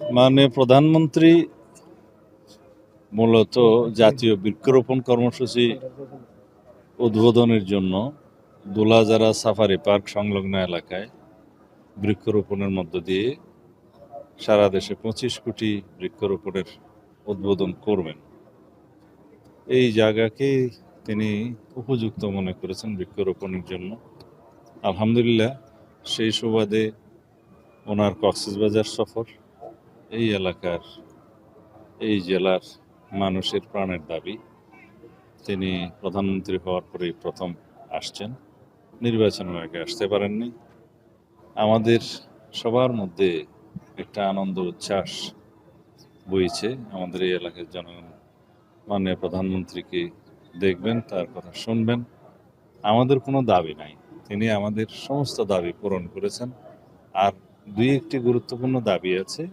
মাননীয় প্রধানমন্ত্রী মূলত জাতীয় বৃক্ষরোপণ কর্মসূচি উদ্বোধনের জন্য দুলাজারা সাফারি পার্ক সংলগ্ন এলাকায় বৃক্ষরোপণের মধ্য দিয়ে সারা দেশে 25 কোটি বৃক্ষরোপণের উদ্বোধন করবেন। এই জায়গাকে তিনি উপযুক্ত মনে করেছেন বৃক্ষরোপণের জন্য। আলহামদুলিল্লাহ, সেই সুবাদে ওনার কক্সবাজার সফর, এই এলাকার এই জেলার মানুষের প্রাণের দাবি। তিনি প্রধানমন্ত্রী হওয়ার পরেই প্রথম আসছেন, নির্বাচনের আগে আসতে পারেননি। আমাদের সবার মধ্যে একটা আনন্দ উচ্ছ্বাস বইছে। আমাদের এই এলাকার জনগণ মাননীয় প্রধানমন্ত্রীকে দেখবেন, তার কথা শুনবেন। আমাদের কোনো দাবি নাই, তিনি আমাদের সমস্ত দাবি পূরণ করেছেন। আর দুই একটি গুরুত্বপূর্ণ দাবি আছে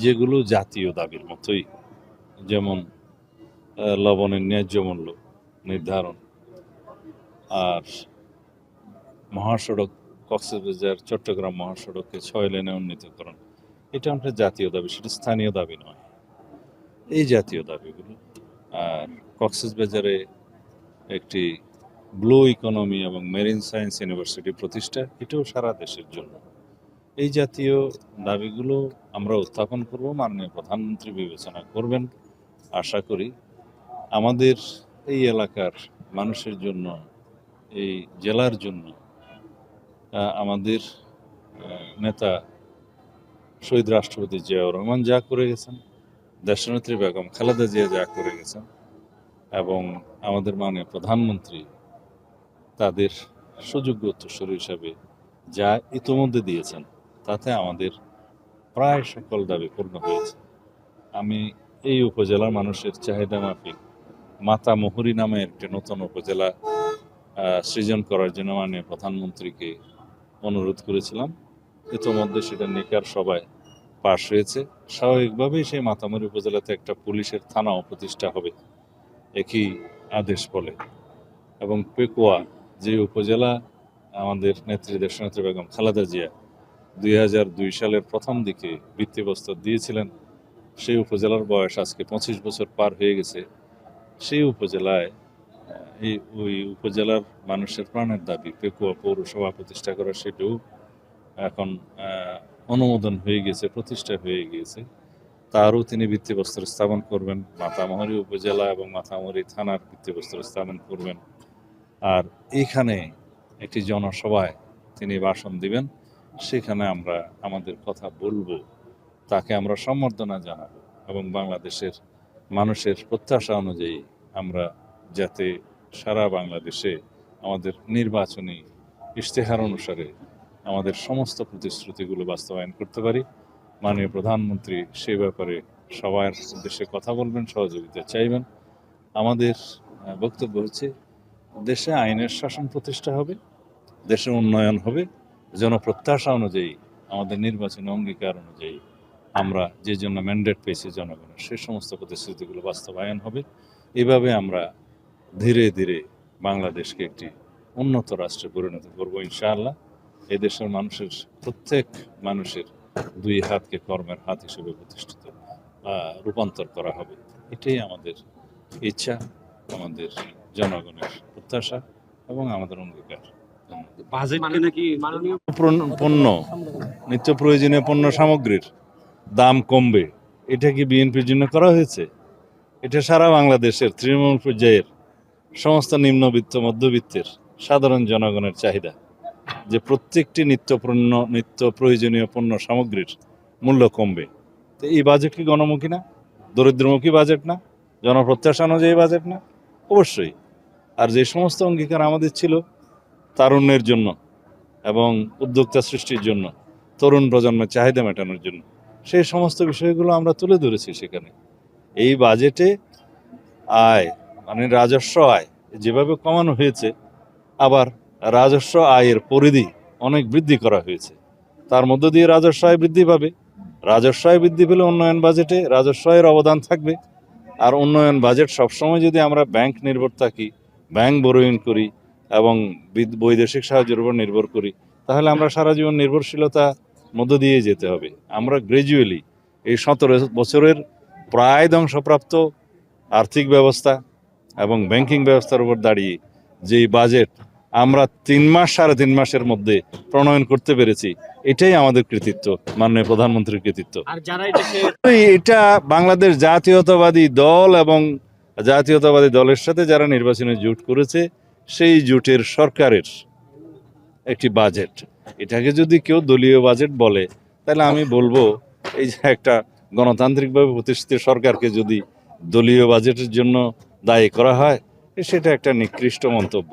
যেগুলো জাতীয় দাবির মতোই, যেমন লবণের ন্যায্য মূল্য নির্ধারণ, আর মহাসড়ক কক্সবাজার চট্টগ্রাম মহাসড়ককে 6 লেনে উন্নীতকরণ। এটা আমাদের জাতীয় দাবি, সেটা স্থানীয় দাবি নয়। এই জাতীয় দাবিগুলো, আর কক্সবাজারে একটি ব্লু ইকোনমি এবং মেরিন সায়েন্স ইউনিভার্সিটি প্রতিষ্ঠা, এটাও সারা দেশের জন্য। এই জাতীয় দাবিগুলো আমরা উত্থাপন করব, মাননীয় প্রধানমন্ত্রী বিবেচনা করবেন আশা করি। আমাদের এই এলাকার মানুষের জন্য, এই জেলার জন্য আমাদের নেতা শহীদ রাষ্ট্রপতি জিয়াউর রহমান যা করে গেছেন, দেশনেত্রী বেগম খালেদা জিয়া যা করে গেছেন, এবং আমাদের মাননীয় প্রধানমন্ত্রী তাদের সুযোগ্য উত্তরসূরি হিসাবে যা ইতোমধ্যে দিয়েছেন, তাতে আমাদের প্রায় সকল দাবি পূর্ণ হয়েছে। আমি এই উপজেলার মানুষের চাহিদা মাফিক মাতামুহুরী নামে একটি নতুন উপজেলা সৃজন করার জন্য মাননীয় প্রধানমন্ত্রীকে অনুরোধ করেছিলাম। ইতোমধ্যে সেটা নিকার সভায় পাশ হয়েছে। স্বাভাবিকভাবেই সেই মাতামুহুরী উপজেলাতে একটা পুলিশের থানাও প্রতিষ্ঠা হবে একই আদেশ বলে। এবং পেকুয়া, যে উপজেলা আমাদের নেত্রী দেশনেত্রী বেগম খালেদা জিয়া 2002 সালের প্রথম দিকে ভিত্তিপ্রস্তর দিয়েছিলেন, সেই উপজেলার বয়স আজকে 25 বছর পার হয়ে গেছে। সেই উপজেলায় ওই উপজেলার মানুষের প্রাণের দাবি পেকুয়া পৌরসভা প্রতিষ্ঠা করা, সেটাও এখন অনুমোদন হয়ে গেছে, প্রতিষ্ঠা হয়ে গিয়েছে। তারও তিনি ভিত্তিপ্রস্তর স্থাপন করবেন। মাতামুহুরী উপজেলা এবং মাতামুহুরী থানার ভিত্তিপ্রস্তর স্থাপন করবেন। আর এইখানে একটি জনসভায় তিনি ভাষণ দিবেন, সেখানে আমরা আমাদের কথা বলবো, তাকে আমরা সম্বর্ধনা জানাবো এবং বাংলাদেশের মানুষের প্রত্যাশা অনুযায়ী আমরা যাতে সারা বাংলাদেশে আমাদের নির্বাচনী ইশতেহার অনুসারে আমাদের সমস্ত প্রতিশ্রুতিগুলো বাস্তবায়ন করতে পারি। মাননীয় প্রধানমন্ত্রী সে ব্যাপারে সবার উদ্দেশ্যে কথা বলবেন, সহযোগিতা চাইবেন। আমাদের বক্তব্য হচ্ছে, দেশে আইনের শাসন প্রতিষ্ঠা হবে, দেশের উন্নয়ন হবে, জনপ্রত্যাশা অনুযায়ী, আমাদের নির্বাচনী অঙ্গীকার অনুযায়ী আমরা যে জন্য ম্যান্ডেট পেয়েছি জনগণের, সে সমস্ত প্রতিশ্রুতিগুলো বাস্তবায়ন হবে। এভাবে আমরা ধীরে ধীরে বাংলাদেশকে একটি উন্নত রাষ্ট্রে পরিণত করবো ইনশাআল্লাহ। এদেশের মানুষের প্রত্যেক মানুষের দুই হাতকে কর্মের হাত হিসেবে প্রতিষ্ঠিত রূপান্তর করা হবে। এটাই আমাদের ইচ্ছা, আমাদের জনগণের প্রত্যাশা এবং আমাদের অঙ্গীকার। পণ্য, নিত্য প্রয়োজনীয় পণ্য সামগ্রীর দাম কমবে, এটা কি বিএনপির জন্য করা হয়েছে? এটা সারা বাংলাদেশের তৃণমূল পর্যায়ের সমস্ত নিম্নবিত্ত মধ্যবিত্তের সাধারণ জনগণের চাহিদা যে প্রত্যেকটি নিত্য প্রয়োজনীয় পণ্য সামগ্রীর মূল্য কমবে। তো এই বাজেট কি গণমুখী না? দরিদ্রমুখী বাজেট না? জনপ্রত্যাশা অনুযায়ী বাজেট না? অবশ্যই। আর যে সমস্ত অঙ্গীকার আমাদের ছিল তারুণ্যের জন্য এবং উদ্যোক্তা সৃষ্টির জন্য, তরুণ প্রজন্মের চাহিদা মেটানোর জন্য, সেই সমস্ত বিষয়গুলো আমরা তুলে ধরেছি সেখানে। এই বাজেটে আয় মানে রাজস্ব আয় যেভাবে কমানো হয়েছে, আবার রাজস্ব আয়ের পরিধি অনেক বৃদ্ধি করা হয়েছে। তার মধ্য দিয়ে রাজস্ব আয় বৃদ্ধি পাবে। রাজস্ব আয় বৃদ্ধি পেলে উন্নয়ন বাজেটে রাজস্ব আয়ের অবদান থাকবে। আর উন্নয়ন বাজেট সবসময় যদি আমরা ব্যাংক নির্ভর থাকি, ব্যাংক বরোইন করি এবং বৈদেশিক সাহায্যের উপর নির্ভর করি, তাহলে আমরা সারা জীবন নির্ভরশীলতা মধ্য দিয়ে যেতে হবে। আমরা গ্র্যাজুয়ালি এই 17 বছরের প্রায় ধ্বংসপ্রাপ্ত আর্থিক ব্যবস্থা এবং ব্যাংকিং ব্যবস্থার উপর দাঁড়িয়ে যেই বাজেট আমরা 3 মাস 3.5 মাসের মধ্যে প্রণয়ন করতে পেরেছি, এটাই আমাদের কৃতিত্ব, মাননীয় প্রধানমন্ত্রীর কৃতিত্ব। আর যারা এটা বাংলাদেশ জাতীয়তাবাদী দল এবং জাতীয়তাবাদী দলের সাথে যারা নির্বাচনে জোট করেছে সেই জোটের সরকারের একটি বাজেট। এটাকে যদি কেউ দলীয় বাজেট বলে তাহলে আমি বলবো এই যে একটা গণতান্ত্রিকভাবে প্রতিষ্ঠিত সরকারকে যদি দলীয় বাজেটের জন্য দায়ী করা হয়, সেটা একটা নিকৃষ্ট মন্তব্য।